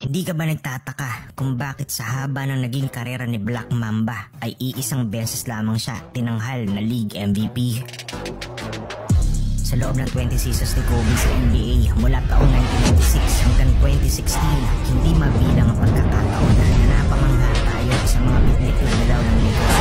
Hindi ka ba nagtataka kung bakit sa haba ng naging karera ni Black Mamba ay iisang beses lamang siya tinanghal na League MVP? Sa loob ng 20 seasons ni Kobe sa NBA mula taong 1996 hanggang 2016, hindi mabilang ang pagkakataon na napamangha tayo sa mga bitbit na dalaw ng Lakers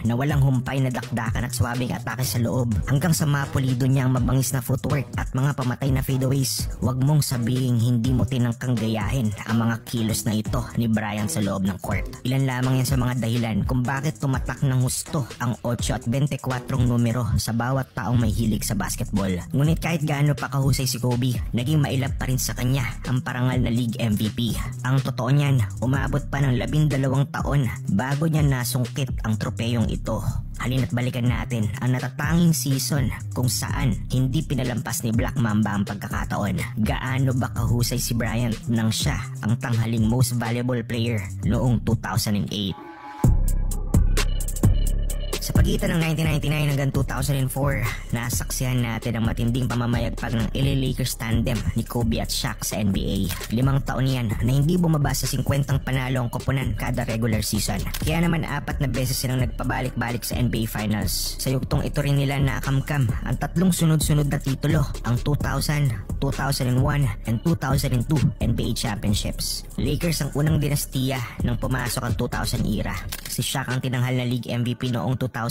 na walang humpay na dakdakan at swabing atake sa loob hanggang sa mapulido niya ang mabangis na footwork at mga pamatay na fadeaways. Huwag mong sabihing hindi mo tinangkang gayahin ang mga kilos na ito ni Bryant sa loob ng court. Ilan lamang yan sa mga dahilan kung bakit tumatak ng husto ang 8 at 24 numero sa bawat taong may hilig sa basketball. Ngunit kahit gaano pa kahusay si Kobe, naging mailap pa rin sa kanya ang parangal na League MVP. Ang totoo niyan, umabot pa ng 12 taon bago niya nasungkit ang tropeyong ito. Halina't balikan natin ang natatanging season kung saan hindi pinalampas ni Black Mamba ang pagkakataon. Gaano ba kahusay si Bryant nang siya ang tanghaling most valuable player noong 2008? Sa pagitan ng 1999 hanggang 2004, nasaksihan natin ang matinding pamamayagpag ng LA Lakers tandem ni Kobe at Shaq sa NBA. 5 taon yan na hindi bumaba sa 50 panalo ang koponan kada regular season. Kaya naman 4 na beses silang nagpabalik-balik sa NBA Finals. Sa yuktong ito rin nila nakamkam ang 3 sunod-sunod na titulo, ang 2000, 2001, and 2002 NBA Championships. Lakers ang unang dinastiya nang pumasok ang 2000 era. Si Shaq ang tinanghal na League MVP noong 2000,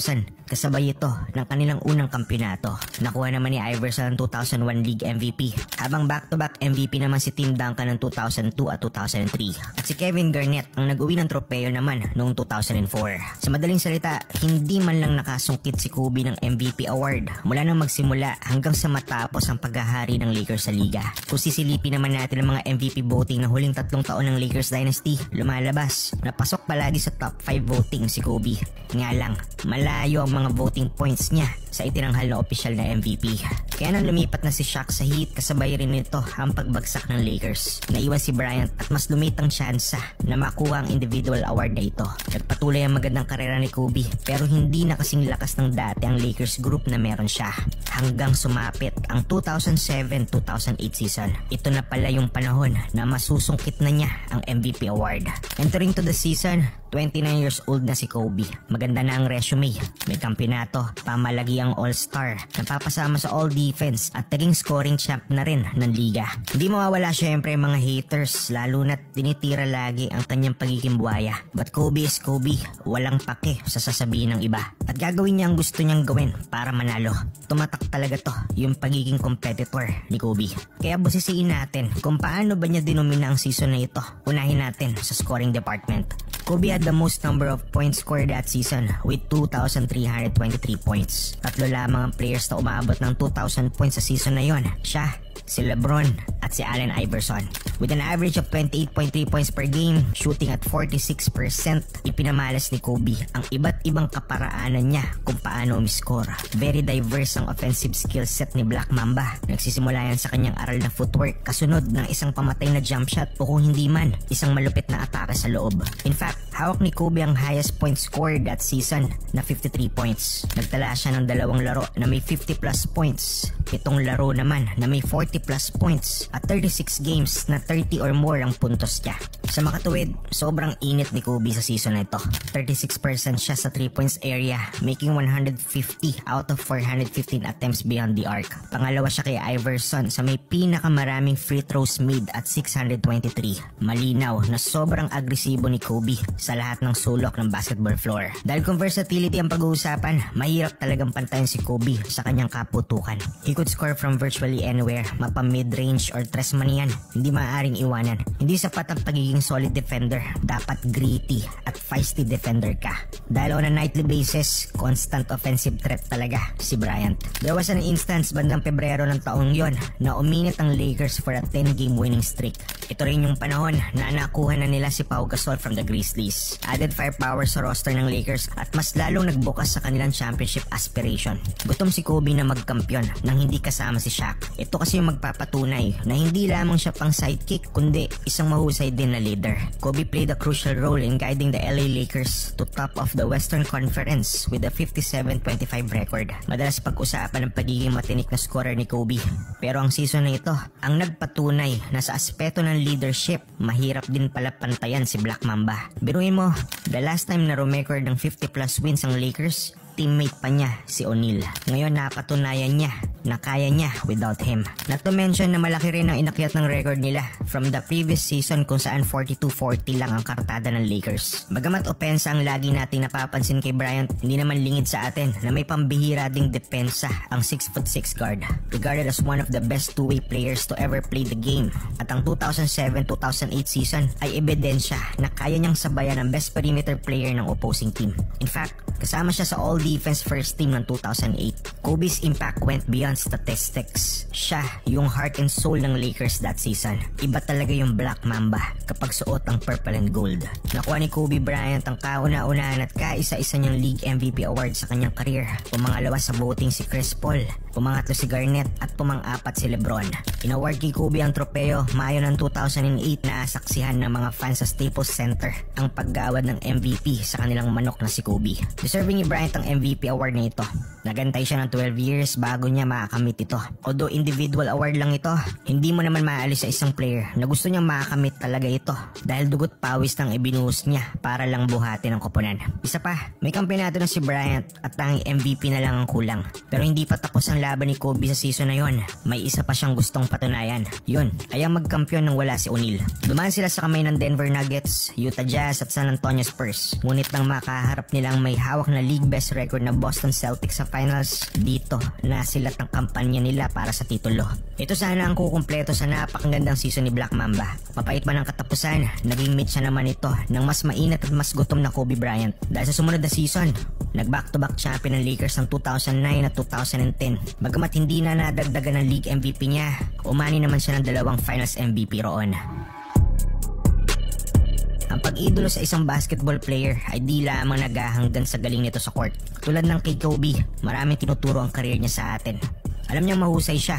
kasabay ito ng kanilang unang kampyonato. Nakuha naman ni Iverson ang 2001 League MVP, habang back-to-back MVP naman si Tim Duncan ng 2002 at 2003. At si Kevin Garnett ang nag-uwi ng tropeyo naman noong 2004. Sa madaling salita, hindi man lang nakasungkit si Kobe ng MVP award mula nang magsimula hanggang sa matapos ang paghahari ng Lakers sa liga. Kung sisilipin naman natin ang mga MVP voting ng huling 3 taon ng Lakers dynasty, lumalabas na pasok palagi sa top 5 voting si Kobe. Nga lang, malayo ang mga voting points niya sa itinanghal na opisyal na MVP. Kaya nang lumipat na si Shaq sa Heat, kasabay rin nito ang pagbagsak ng Lakers. Naiwan si Bryant at mas lumitang tsansa na makuha ang individual award na ito. Nagpatuloy ang magandang karera ni Kobe, pero hindi na kasing lakas ng dati ang Lakers group na meron siya. Hanggang sumapit ang 2007-2008 season. Ito na pala yung panahon na masusungkit na niya ang MVP award. Entering to the season, 29 years old na si Kobe. Maganda na ang resume. May kampyonato, pamalagi ang all-star, napapasama sa all-defense at naging scoring champ na rin ng liga. Hindi mawawala syempre mga haters, lalo na't tinitira lagi ang kanyang pagiging buhaya. But Kobe is Kobe, walang pake sa sasabihin ng iba. At gagawin niya ang gusto niyang gawin para manalo. Tumatak talaga to, yung pagiging competitor ni Kobe. Kaya busisiin natin kung paano ba niya dinumina ang season na ito. Unahin natin sa scoring department. Kobe had the most number of points scored that season with 2,323 points. 3 lamang ang players na umabot ng 2,000 points sa season na yon. Siya, si LeBron at si Allen Iverson. With an average of 28.3 points per game, shooting at 46%, ipinamalas ni Kobe ang iba't ibang kaparaanan niya kung paano umiscore. Very diverse ang offensive skill set ni Black Mamba. Nagsisimula yan sa kanyang aral na footwork, kasunod ng isang pamatay na jump shot o kung hindi man, isang malupit na atake sa loob. In fact, hawak ni Kobe ang highest points scored that season na 53 points. Nagtala siya ng 2 laro na may 50 plus points, 7 laro naman na may 40 plus points at 36 games na 30 or more ang puntos niya. Sa makatuwid, sobrang init ni Kobe sa season na ito. 36% siya sa 3 points area, making 150 out of 415 attempts beyond the arc. Pangalawa siya kay Iverson sa may pinakamaraming free throws made at 623. Malinaw na sobrang agresibo ni Kobe sa lahat ng sulok ng basketball floor. Dahil kung versatility ang pag-uusapan, mahirap talagang pantayin si Kobe sa kanyang kaputukan. He could score from virtually anywhere, mapa mid-range or tres man yan, hindi maaaring iwanan. Hindi sapat ang pagiging solid defender, dapat gritty at feisty defender ka. Dahil on a nightly basis, constant offensive threat talaga si Bryant. There was an instance bandang Pebrero ng taong yon na uminit ang Lakers for a 10-game winning streak. Ito rin yung panahon na nakuha na nila si Pau Gasol from the Grizzlies. Added firepower sa roster ng Lakers at mas lalong nagbukas sa kanilang championship aspiration. Gutom si Kobe na magkampiyon nang hindi kasama si Shaq. Ito kasi yung ang magpapatunay na hindi lamang siya pang sidekick kundi isang mahusay din na leader. Kobe played a crucial role in guiding the LA Lakers to top of the Western Conference with a 57-25 record. Madalas pag-usapan ang pagiging matinik na scorer ni Kobe. Pero ang season na ito, ang nagpatunay na sa aspeto ng leadership, mahirap din pala pantayan si Black Mamba. Biruin mo, the last time na rumecord ng 50 plus wins ang Lakers, teammate pa niya si O'Neal. Ngayon napatunayan niya na kaya niya without him. Not to mention na malaki rin ang inakyat ng record nila from the previous season kung saan 42-40 lang ang kartada ng Lakers. Bagamat opensa ang lagi nating napapansin kay Bryant, hindi naman lingid sa atin na may pambihira ding depensa ang 6'6" guard. Regarded as one of the best two-way players to ever play the game. At ang 2007-2008 season ay ebidensya na kaya niyang sabayan ang best perimeter player ng opposing team. In fact, kasama siya sa all-defense first team ng 2008. Kobe's impact went beyond statistics. Siya yung heart and soul ng Lakers that season. Iba talaga yung Black Mamba kapag suot ang purple and gold. Nakuha ni Kobe Bryant ang kauna-unahan at kaisa-isa niyang League MVP award sa kanyang career. Pumangalawa sa voting si Chris Paul, pumangatlo si Garnett at pumang-apat si LeBron. Inaward kay Kobe ang tropeo Mayo ng 2008 na asaksihan ng mga fans sa Staples Center ang paggawad ng MVP sa kanilang manok na si Kobe. Deserving ni Bryant ang MVP award na ito. Nagantay siya ng 12 years bago niya makakamit ito. Although individual award lang ito, hindi mo naman maalis sa isang player na gusto niyang makakamit talaga ito dahil dugot pawis nang ibinuhos niya para lang buhatin ang koponan. Isa pa, may kampeonato na si Bryant at tanging MVP na lang ang kulang. Pero hindi pa tapos ang laban ni Kobe sa season na yon. May isa pa siyang gustong patunayan. Yun ay ang magkampiyon nang wala si O'Neal. Dumaan sila sa kamay ng Denver Nuggets, Utah Jazz at San Antonio Spurs. Ngunit nang makaharap nilang may hawak na league best record na Boston Celtics sa finals, dito nasilat ang kampanya nila para sa titulo. Ito sana ang kukumpleto sa napakagandang season ni Black Mamba. Mapait man ang katapusan, naging meet siya naman ito ng mas mainit at mas gutom na Kobe Bryant. Dahil sa sumunod na season, nag-back-to-back champion ng Lakers ng 2009 at 2010. Bagamat hindi na nadagdagan ng league MVP niya, umani naman siya ng dalawang finals MVP roon. Ang pag-idolo sa isang basketball player ay di lamang naghahanggan sa galing nito sa court. Tulad ng kay Kobe, maraming tinuturo ang career niya sa atin. Alam niyang mahusay siya